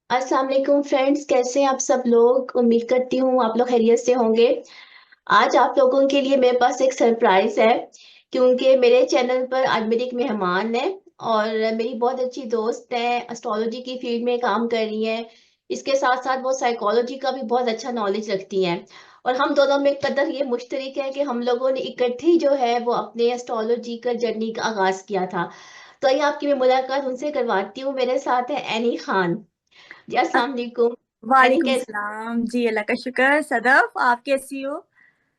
अस्सलाम वालेकुम फ्रेंड्स, कैसे हैं आप सब लोग। उम्मीद करती हूँ आप लोग खैरियत से होंगे। आज आप लोगों के लिए मेरे पास एक सरप्राइज है, क्योंकि मेरे चैनल पर आज मेरी एक मेहमान है और मेरी बहुत अच्छी दोस्त है, एस्ट्रोलॉजी की फील्ड में काम कर रही है। इसके साथ साथ वो साइकोलॉजी का भी बहुत अच्छा नॉलेज रखती हैं। और हम दोनों में कदर ये मुश्तरक है कि हम लोगों ने इकट्ठे ही जो है वो अपने एस्ट्रोलॉजी का जर्नी का आगाज किया था। तो ये आपकी मैं मुलाकात उनसे करवाती हूँ। मेरे साथ है एनी खान। जी अस्सलाम वालेकुम। एनी वालेकुम कैसे। सलाम जी। अल्लाह का शुक्र। सदफ, आप कैसी हो?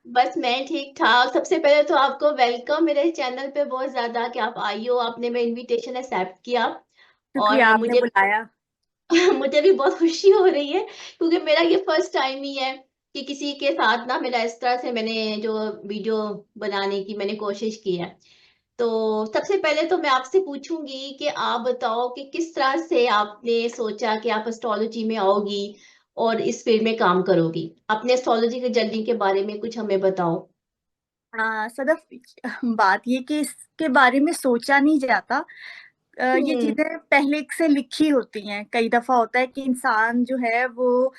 बस मैं ठीक ठाक। सबसे पहले तो आपको वेलकम मेरे चैनल पे, बहुत ज्यादा कि आप आई हो, आपने मेरा इनविटेशन एक्सेप्ट किया। शुक्रिया, और आपने मुझे बुलाया। मुझे भी बहुत खुशी हो रही है, क्योंकि मेरा ये फर्स्ट टाइम ही है कि किसी के साथ ना मेरा इस तरह से मैंने जो वीडियो बनाने की मैंने कोशिश की है। तो सबसे पहले तो मैं आपसे पूछूंगी कि आप बताओ कि किस तरह से आपने सोचा कि आप एस्ट्रोलॉजी में आओगी और इस फील्ड में काम करोगी। अपने एस्ट्रोलॉजी के जर्नी के बारे में कुछ हमें बताओ। हाँ सदफ, बात ये कि इसके बारे में सोचा नहीं जाता। ये हम्म। चीजें पहले से लिखी होती हैं। कई दफा होता है कि इंसान जो है वो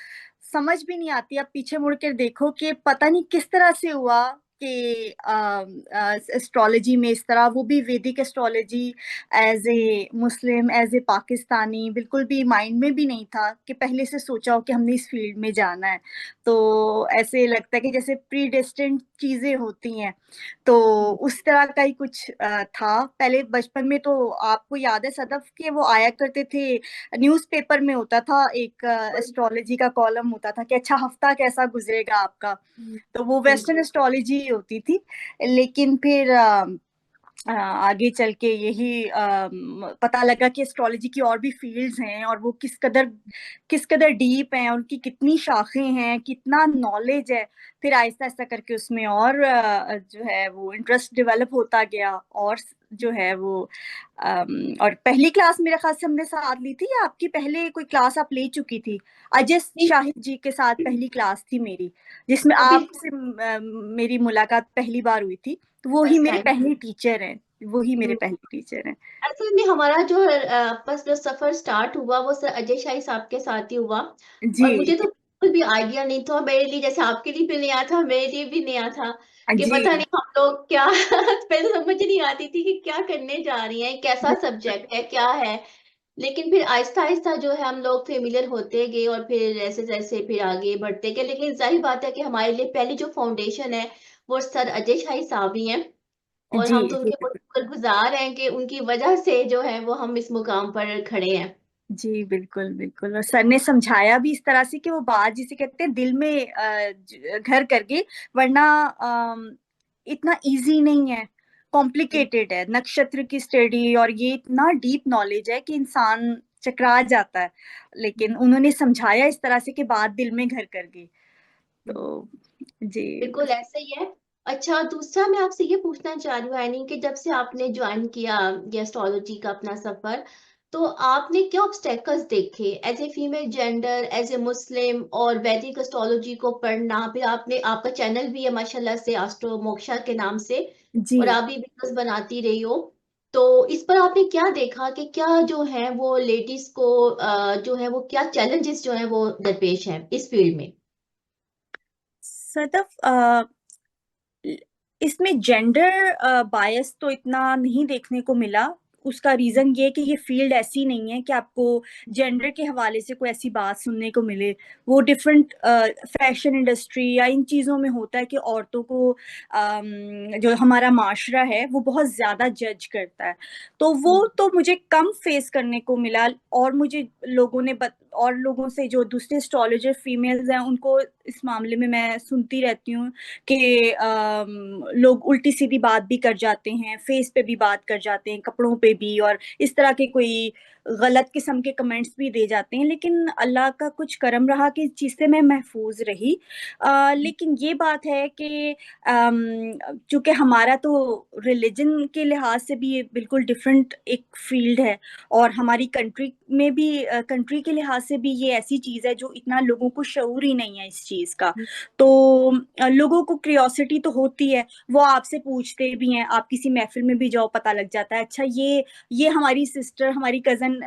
समझ भी नहीं आती। आप पीछे मुड़ कर देखो कि पता नहीं किस तरह से हुआ कि एस्ट्रोलॉजी में इस तरह, वो भी Vedic astrology, as a Muslim, as a Pakistani, बिल्कुल भी माइंड में भी नहीं था कि पहले से सोचा हो कि हमने इस फील्ड में जाना है। तो ऐसे लगता है कि जैसे प्री डेस्टिन्ड चीजें होती हैं। तो उस तरह का ही कुछ था पहले बचपन में। तो आपको याद है सदफ कि वो आया करते थे, न्यूज़पेपर में होता था एक एस्ट्रोलॉजी का कॉलम होता था कि अच्छा हफ्ता कैसा गुजरेगा आपका। तो वो वेस्टर्न बिल्कुल। एस्ट्रोलॉजी होती थी। लेकिन फिर आगे चल के यही पता लगा कि एस्ट्रोलॉजी की और भी फील्ड्स हैं, और वो किस कदर डीप हैं, उनकी कितनी शाखें हैं, कितना नॉलेज है। फिर आहिस्ता आहिस्ता करके उसमें और जो है वो इंटरेस्ट डेवलप होता गया। और जो है वो और पहली क्लास मेरे ख्याल से हमने साथ ली थी, या आपकी पहले कोई क्लास आप ले चुकी थी? अजय नहीं, शाहिद जी के साथ पहली क्लास थी मेरी, जिसमें अभी आपसे मेरी मुलाकात पहली बार हुई थी। तो वो ही फर्स्ट मेरे टाइम। पहले टीचर हैं। वो ही मेरे पहले टीचर हैं। असल में हमारा जो बस जो सफर स्टार्ट हुआ वो सर अजय शाही साहब के साथ ही हुआ। जी और मुझे तो बिल्कुल भी आइडिया नहीं था, मेरे लिए जैसे आपके लिए भी नया था, मेरे लिए भी नया था कि जी पता नहीं हम लोग क्या पहले तो समझ नहीं आती थी कि क्या करने जा रही हैं, कैसा सब्जेक्ट है, क्या है। लेकिन फिर आहिस्ता आहिस्ता जो है हम लोग फेमिलियर होते गए और फिर ऐसे जैसे फिर आगे बढ़ते गए। लेकिन जाहिर बात है कि हमारे लिए पहली जो फाउंडेशन है वो सर अजय शाही साहब ही हैं। और जी हम तो जी उनके बहुत शुक्रगुजार हैं कि उनकी वजह से जो है वो हम इस मुकाम पर खड़े हैं। जी, बिल्कुल बिल्कुल। और सर ने समझाया भी इस तरह से कि वो बात जिसे कहते हैं दिल में घर कर गई। वरना इतना इजी नहीं है, कॉम्प्लिकेटेड है नक्षत्र की स्टडी, और ये इतना डीप नॉलेज है कि इंसान चकरा जाता है। लेकिन उन्होंने समझाया इस तरह से कि बात दिल में घर कर गई। तो जी बिल्कुल बस। ऐसा ही है। अच्छा, दूसरा मैं आपसे ये पूछना चाह रही हूँ ऐनी कि जब से आपने ज्वाइन किया ये एस्ट्रोलॉजी का अपना सफर, तो आपने क्या ऑब्स्टेकल्स देखे as a female gender, as a Muslim, और वैदिक एस्ट्रोलॉजी को पढ़ना। फिर आपने, आपका चैनल भी है माशाल्लाह से एस्ट्रो मोक्षा के नाम से, जी और आप भी वीडियोस बनाती रही हो। तो इस पर आपने क्या देखा कि क्या जो है वो लेडीज को जो है वो क्या चैलेंजेस जो है वो दरपेश हैं इस फील्ड में। सदफ, इसमें जेंडर बायस तो इतना नहीं देखने को मिला। उसका रीजन ये है कि ये फील्ड ऐसी नहीं है कि आपको जेंडर के हवाले से कोई ऐसी बात सुनने को मिले। वो डिफरेंट फैशन इंडस्ट्री या इन चीज़ों में होता है कि औरतों को जो हमारा माशरा है वो बहुत ज़्यादा जज करता है। तो वो तो मुझे कम फेस करने को मिला। और मुझे और लोगों से, जो दूसरे एस्ट्रोलॉजर फीमेल्स हैं, उनको इस मामले में मैं सुनती रहती हूँ कि लोग उल्टी सीधी बात भी कर जाते हैं, फेस पे भी बात कर जाते हैं, कपड़ों पे भी, और इस तरह के कोई गलत किस्म के कमेंट्स भी दे जाते हैं। लेकिन अल्लाह का कुछ करम रहा कि इस चीज़ से मैं महफूज रही। लेकिन ये बात है कि चूंकि हमारा तो रिलीजन के लिहाज से भी ये बिल्कुल डिफरेंट एक फील्ड है, और हमारी कंट्री में भी, कंट्री के लिहाज से भी ये ऐसी चीज़ है जो इतना लोगों को शऊर ही नहीं है इस चीज का। तो लोगों को क्यूरियोसिटी तो होती है, वो आपसे पूछते भी हैं, आप किसी महफिल में भी जाओ पता लग जाता है, अच्छा ये हमारी सिस्टर, हमारी कजन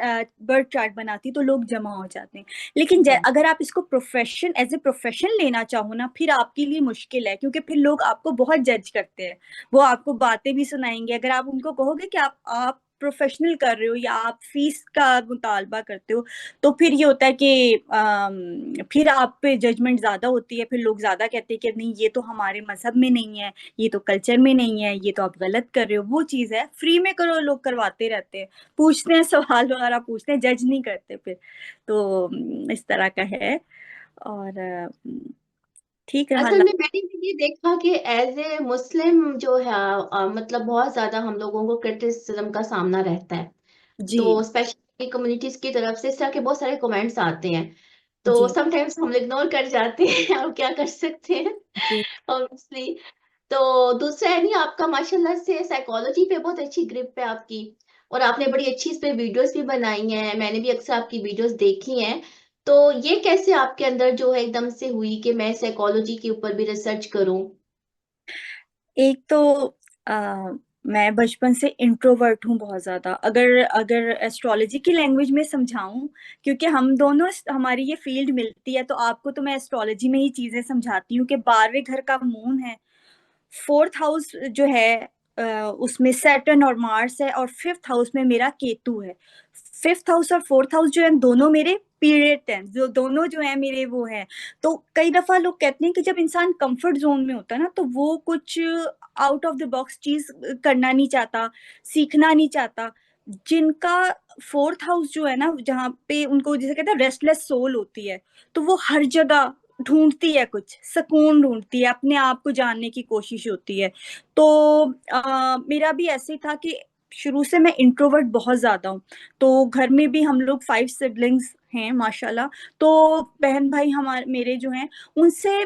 बर्थ चार्ट बनाती, तो लोग जमा हो जाते हैं। लेकिन अगर आप इसको प्रोफेशन, एज ए प्रोफेशन लेना चाहो ना, फिर आपके लिए मुश्किल है, क्योंकि फिर लोग आपको बहुत जज करते हैं, वो आपको बातें भी सुनाएंगे। अगर आप उनको कहोगे कि आप प्रोफेशनल कर रहे हो या आप फीस का मुतालबा करते हो, तो फिर ये होता है कि फिर आप पे जजमेंट ज्यादा होती है, फिर लोग ज्यादा कहते हैं कि नहीं ये तो हमारे मजहब में नहीं है, ये तो कल्चर में नहीं है, ये तो आप गलत कर रहे हो। वो चीज है, फ्री में करो, लोग करवाते रहते हैं, पूछते हैं सवाल वगैरह पूछते हैं, जज नहीं करते फिर। तो इस तरह का है। और ठीक है असल अल्लाह। में मैंने भी ये देखा कि एज ए मुस्लिम जो है मतलब बहुत ज्यादा हम लोगों को क्रिटिसिज्म का सामना रहता है। जी तो स्पेशली कम्युनिटीज की तरफ से इस तरह के बहुत सारे कमेंट्स आते हैं, तो जी समटाइम्स हम इग्नोर कर जाते हैं और क्या कर सकते हैं जी ऑब्वियसली। तो दूसरा है, नहीं आपका माशाल्लाह से साइकोलॉजी पे बहुत अच्छी ग्रिप है आपकी, और आपने बड़ी अच्छी इस पे वीडियोस भी बनाई हैं, मैंने भी अक्सर आपकी वीडियोस देखी हैं। तो ये कैसे आपके अंदर जो है एकदम से हुई कि मैं साइकोलॉजी के ऊपर भी रिसर्च करूं? एक तो आ, मैं बचपन से इंट्रोवर्ट हूँ बहुत ज्यादा, अगर अगर एस्ट्रोलॉजी की लैंग्वेज में समझाऊं, क्योंकि हम दोनों, हमारी ये फील्ड मिलती है, तो आपको तो मैं एस्ट्रोलॉजी में ही चीजें समझाती हूँ कि 12वें घर का मून है, फोर्थ हाउस जो है उसमें सैटर्न और मार्स है, और फिफ्थ हाउस में मेरा केतु है। फिफ्थ हाउस और फोर्थ हाउस जो है दोनों मेरे पीरियड हैं, जो दोनों जो है मेरे वो हैं। तो कई दफा लोग कहते हैं कि जब इंसान कंफर्ट जोन में होता है ना, तो वो कुछ आउट ऑफ द बॉक्स चीज करना नहीं चाहता, सीखना नहीं चाहता। जिनका फोर्थ हाउस जो है ना, जहाँ पे उनको जैसे कहते हैं रेस्टलेस सोल होती है, तो वो हर जगह ढूंढती है, कुछ सुकून ढूंढती है, अपने आप को जानने की कोशिश होती है। तो मेरा भी ऐसे ही था कि शुरू से मैं इंट्रोवर्ट बहुत ज्यादा हूँ। तो घर में भी हम लोग 5 सिबलिंग्स हैं माशाल्लाह। तो बहन भाई हमारे मेरे जो हैं, उनसे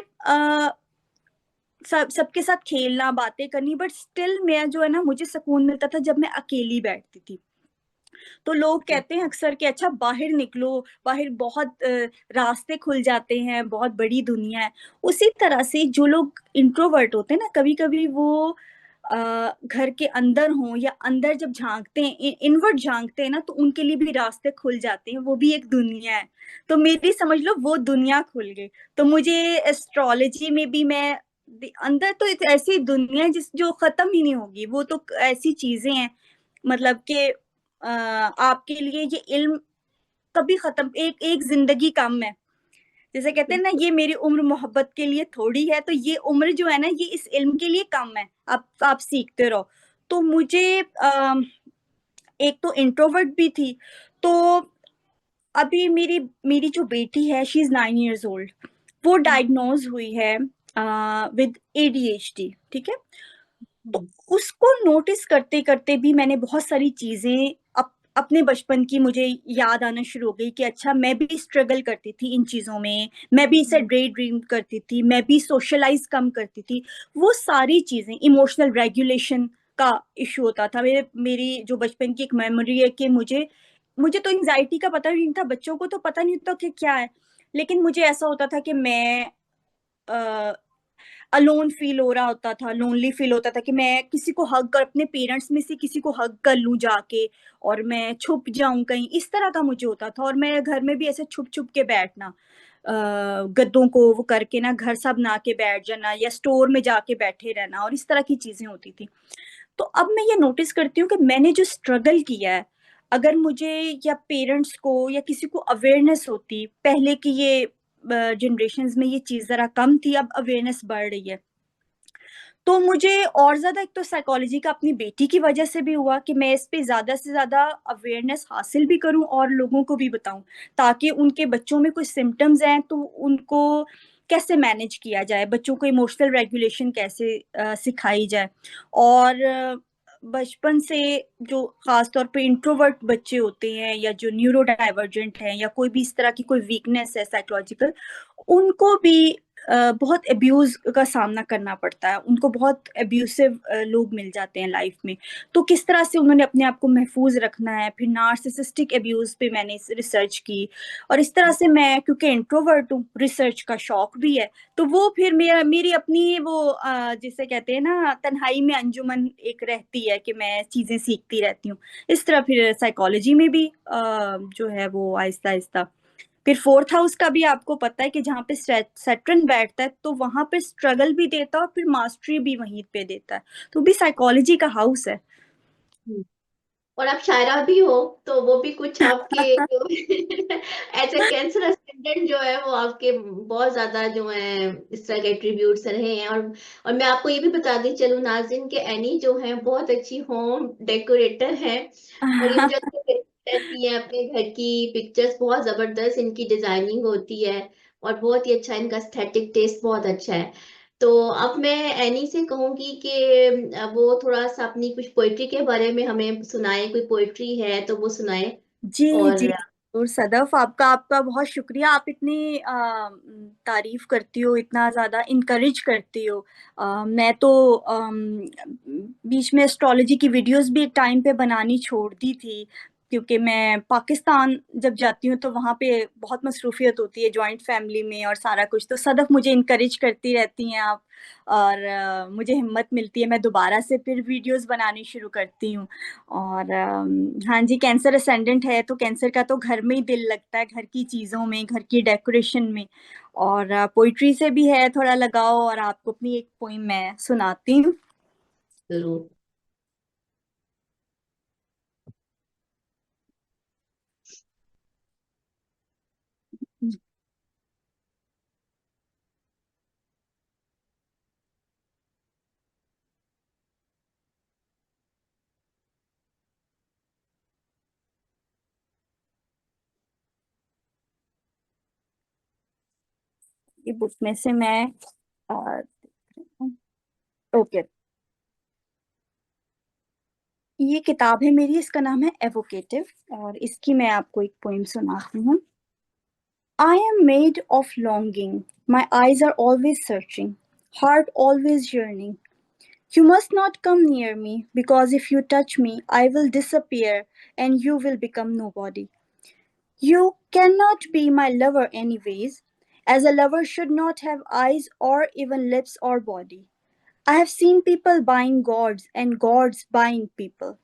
सबके साथ खेलना, बातें करनी, बट स्टिल मैं जो है ना, मुझे सुकून मिलता था जब मैं अकेली बैठती थी। तो लोग कहते हैं अक्सर कि अच्छा बाहर निकलो, बाहर बहुत रास्ते खुल जाते हैं, बहुत बड़ी दुनिया है। उसी तरह से जो लोग इंट्रोवर्ट होते हैं ना, कभी कभी वो घर के अंदर हों या अंदर जब झांकते हैं, इनवर्ट झांकते हैं ना, तो उनके लिए भी रास्ते खुल जाते हैं, वो भी एक दुनिया है। तो मेरी समझ लो वो दुनिया खुल गई। तो मुझे एस्ट्रोलॉजी में भी मैं अंदर तो एक ऐसी दुनिया है जिस जो खत्म ही नहीं होगी, वो तो ऐसी चीजें हैं, मतलब कि आपके लिए ये इल्म कभी खत्म, एक एक जिंदगी कम है। जैसे कहते हैं ना, ये मेरी उम्र मोहब्बत के लिए थोड़ी है, तो ये उम्र जो है ना, ये इस इल्म के लिए कम है, आप सीखते रहो। तो मुझे एक तो इंट्रोवर्ट भी थी। तो अभी मेरी मेरी जो बेटी है, शी इज 9 years ओल्ड, वो डायग्नोज हुई है विद ADHD, ठीक है। तो उसको नोटिस करते करते भी मैंने बहुत सारी चीजें अपने बचपन की मुझे याद आना शुरू हो गई कि अच्छा मैं भी स्ट्रगल करती थी इन चीजों में, मैं भी इसे डे ड्रीम करती थी, मैं भी सोशलाइज कम करती थी। वो सारी चीजें, इमोशनल रेगुलेशन का इशू होता था। मेरी जो बचपन की एक मेमोरी है कि मुझे मुझे तो एंजाइटी का पता नहीं था, बच्चों को तो पता नहीं होता कि क्या है, लेकिन मुझे ऐसा होता था कि मैं अलोन फील हो रहा होता था, लोनली फील होता था कि मैं किसी को हग कर, अपने पेरेंट्स में से किसी को हग कर लूं जाके, और मैं छुप जाऊं कहीं, इस तरह का मुझे होता था। और मैं घर में भी ऐसे छुप छुप के बैठना, गद्दों को वो करके ना घर सब बना के बैठ जाना, या स्टोर में जाके बैठे रहना, और इस तरह की चीजें होती थी। तो अब मैं ये नोटिस करती हूँ कि मैंने जो स्ट्रगल किया है, अगर मुझे या पेरेंट्स को या किसी को अवेयरनेस होती पहले की, ये जनरेशन्स में ये चीज जरा कम थी, अब अवेयरनेस बढ़ रही है। तो मुझे और ज्यादा, एक तो साइकोलॉजी का अपनी बेटी की वजह से भी हुआ कि मैं इस पे ज्यादा से ज्यादा अवेयरनेस हासिल भी करूं और लोगों को भी बताऊं, ताकि उनके बच्चों में कुछ सिम्टम्स हैं तो उनको कैसे मैनेज किया जाए, बच्चों को इमोशनल रेगुलेशन कैसे सिखाई जाए। और बचपन से जो खास तौर पे इंट्रोवर्ट बच्चे होते हैं, या जो न्यूरो डाइवर्जेंट हैं, या कोई भी इस तरह की कोई वीकनेस है साइकोलॉजिकल, उनको भी बहुत अब्यूज का सामना करना पड़ता है उनको, बहुत अब्यूसिव लोग मिल जाते हैं लाइफ में। तो किस तरह से उन्होंने अपने आप को महफूज रखना है, फिर नार्सिसिस्टिक अब्यूज पे मैंने रिसर्च की। और इस तरह से मैं, क्योंकि इंट्रोवर्ट हूँ, रिसर्च का शौक भी है, तो वो फिर मेरी अपनी वो जिसे कहते हैं ना, तन्हाई में अंजुमन एक रहती है कि मैं चीजें सीखती रहती हूँ। इस तरह फिर साइकोलॉजी में भी जो है वो आहिस्ता आहिस्ता। फिर फोर्थ हाउस का भी आपको पता है कि जहाँ पे सैटर्न बैठता है तो वहां पे स्ट्रगल भी देता है और फिर मास्टरी भी वहीं पे देता है, तो भी साइकोलॉजी का हाउस है। और आप शायरा भी हो, तो वो भी कुछ आपके जो एज ए कैंसर असिस्टेंट जो है वो आपके बहुत ज्यादा जो है इस तरह के एट्रीब्यूट्स रहे हैं। और मैं आपको ये भी बताती चलूं नाज़रीन के एनी जो है बहुत अच्छी होम डेकोरेटर है। और ये मुझे रहती है अपने घर की पिक्चर्स, बहुत जबरदस्त इनकी डिजाइनिंग होती है और बहुत ही अच्छा इनका एस्थेटिक टेस्ट बहुत अच्छा है। तो अब मैं एनी से कहूंगी कि वो थोड़ा सा अपनी कुछ पोइट्री के बारे में हमें सुनाए, कोई पोइट्री है तो वो सुनाए। जी जी और जरूर सदफ, आपका आपका बहुत शुक्रिया। आप इतनी तारीफ करती हो, इतना ज्यादा इनकरेज करती हो। मैं तो बीच में एस्ट्रोलॉजी की वीडियोस भी एक टाइम पे बनानी छोड़ दी थी, क्योंकि मैं पाकिस्तान जब जाती हूँ तो वहाँ पे बहुत मसरूफियत होती है जॉइंट फैमिली में और सारा कुछ। तो सदफ मुझे इनकरेज करती रहती हैं आप, और मुझे हिम्मत मिलती है, मैं दोबारा से फिर वीडियोस बनानी शुरू करती हूँ। और हाँ जी, कैंसर असेंडेंट है तो कैंसर का तो घर में ही दिल लगता है, घर की चीजों में, घर की डेकोरेशन में। और पोइट्री से भी है थोड़ा लगाओ, और आपको अपनी एक पोइम मैं सुनाती हूँ। जरूर। ये बुक में से मैं ओके, ये किताब है मेरी, इसका नाम है एवोकेटिव, और इसकी मैं आपको एक पोइम सुनाती हूँ। I am made of longing. My eyes are always searching, heart always yearning. You must not come near me, because if you touch me, I will disappear and you will become nobody. You cannot be my lover, anyways, as a lover should not have eyes or even lips or body. I have seen people buying gods and gods buying people.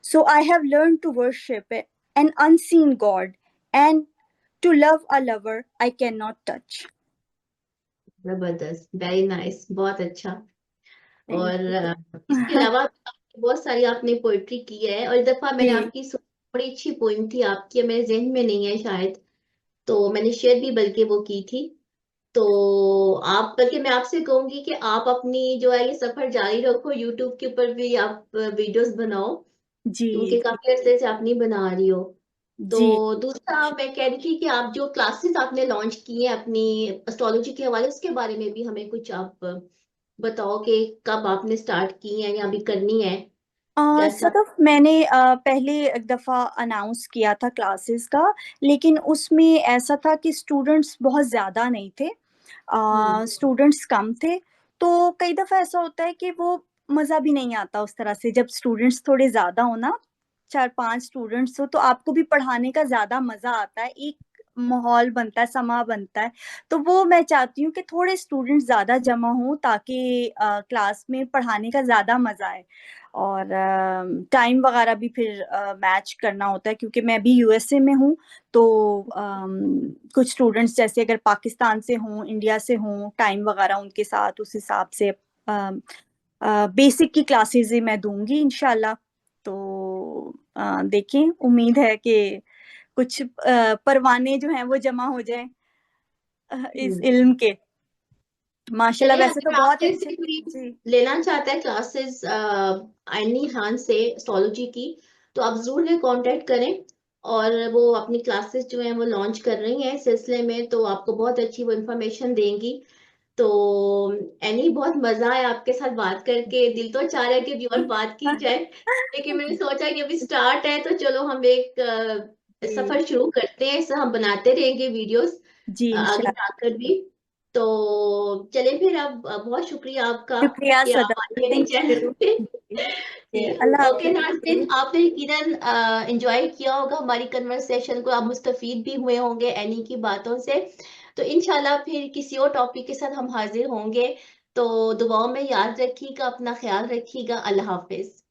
So I have learned to worship an unseen God and to love a lover I cannot touch. जबरदस्त, very nice, बहुत अच्छा। Thank और you. इसके अलावा बहुत सारी आपने poetry की है, और इस दफा मैंने जी आपकी बड़ी अच्छी पोइम थी आपकी, मेरे जहन में नहीं है शायद, तो मैंने शेयर भी बल्कि वो की थी। तो आप, बल्कि मैं आपसे कहूंगी कि आप अपनी जो है ये सफर जारी रखो, यूट्यूब के ऊपर भी आप वीडियोस बनाओ, जी क्योंकि जी काफी अरसे से आप नहीं बना रही हो। तो जी। दूसरा मैं कह रही थी कि आप जो क्लासेस आपने लॉन्च की हैं अपनी एस्ट्रोलॉजी के हवाले, उसके बारे में भी हमें कुछ आप बताओ कि कब आपने स्टार्ट की है या अभी करनी है, कैसा। सदफ, मैंने पहले एक दफ़ा अनाउंस किया था क्लासेस का, लेकिन उसमें ऐसा था कि स्टूडेंट्स बहुत ज़्यादा नहीं थे, हम्म। स्टूडेंट्स कम थे। तो कई दफ़ा ऐसा होता है कि वो मज़ा भी नहीं आता उस तरह से, जब स्टूडेंट्स थोड़े ज़्यादा हो ना, 4-5 स्टूडेंट्स हो, तो आपको भी पढ़ाने का ज़्यादा मज़ा आता है, एक माहौल बनता है, समा बनता है। तो वो मैं चाहती हूँ कि थोड़े स्टूडेंट्स ज़्यादा जमा हों, ताकि क्लास में पढ़ाने का ज़्यादा मज़ा आए। और टाइम वगैरह भी फिर मैच करना होता है, क्योंकि मैं भी यूएसए में हूँ। तो कुछ स्टूडेंट्स जैसे अगर पाकिस्तान से हों, इंडिया से हों, टाइम वगैरह उनके साथ उस हिसाब से बेसिक की क्लासेस ही मैं दूंगी इंशाल्लाह। तो देखें, उम्मीद है कि कुछ परवाने जो हैं वो जमा हो जाएं इस हम्म। इल्म के। माशाल्लाह, चलिए, वैसे तो अगर बहुत आपसे अच्छे। से कोई जी लेना चाहता है क्लासेस आइनी खान से एस्ट्रोलॉजी की, तो आप जरूर में कांटेक्ट करें। और वो अपनी क्लासेस जो हैं वो लॉन्च कर रही हैं इस सिलसिले में, तो आपको बहुत अच्छी वो इन्फॉर्मेशन देंगी। तो एनी, बहुत मजा आया आपके साथ बात करके, दिल तो चाह रहा है कि अभी और बात की जाए, लेकिन मैंने सोचा कि अभी स्टार्ट है तो चलो हम एक जी सफर शुरू करते हैं, इसे हम बनाते रहेंगे वीडियोस जी आगे इंशाल्लाह। जाकर भी। तो चले फिर, अब बहुत शुक्रिया आपका शुक्रिया कि सदा, आप आए मेरे थैंक चैनल यू। पे। जी, अल्लाह ओके नाज़रीन, हाफिज। आपने यकीनन एंजॉय किया होगा हमारी कन्वर्सेशन को, आप मुस्तफीद भी हुए होंगे एनी की बातों से। तो इंशाल्लाह फिर किसी और टॉपिक के साथ हम हाजिर होंगे। तो दुआओं में याद रखिएगा, अपना ख्याल रखिएगा। अल्लाह हाफिज।